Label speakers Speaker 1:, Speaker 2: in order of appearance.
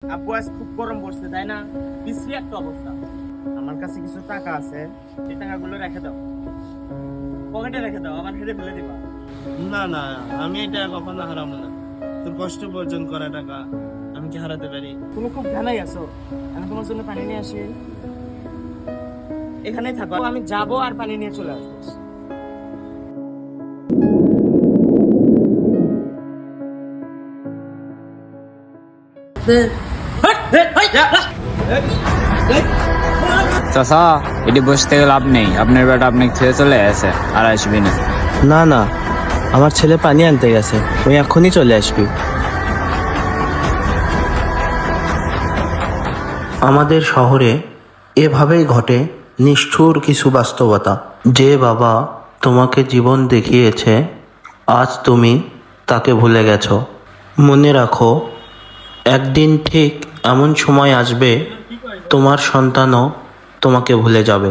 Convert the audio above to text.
Speaker 1: আব্বু আজ খুব গরম পড়ছে তাই না? বিশ্রী একটা অবস্থা। আমার কাছে কিছু টাকা আছে, এই টাকাগুলো রেখে দাও, পকেটে রেখে দাও, আমার হেঁটে ফেলে দিবা।
Speaker 2: না না, আমি এটা কখনো হারাবো না। তোর কষ্ট উপার্জন করা টাকা আমি কি হারাতে পারি?
Speaker 1: তুমি খুব ঢালাই আছো, আমি তোমার জন্য পানি নিয়ে আসি। এখানেই থাকো, আমি যাবো আর পানি নিয়ে চলে আসবো।
Speaker 3: চাচা, এটি বসে থেকে লাভ নেই। আপনার বেটা আপনাকে ছেড়ে চলে গেছে, আর আসবি না।
Speaker 2: না না, আমার ছেলে পানি আনতে গেছে, ওই এখনই চলে আসবি।
Speaker 4: আমাদের শহরে এভাবেই ঘটে নিষ্ঠুর কিছু বাস্তবতা। যে বাবা তোমাকে জীবন দেখিয়েছে, আজ তুমি তাকে ভুলে গেছো। মনে রাখো, একদিন ঠিক এমন সময় আসবে তোমার সন্তানও তোমাকে ভুলে যাবে।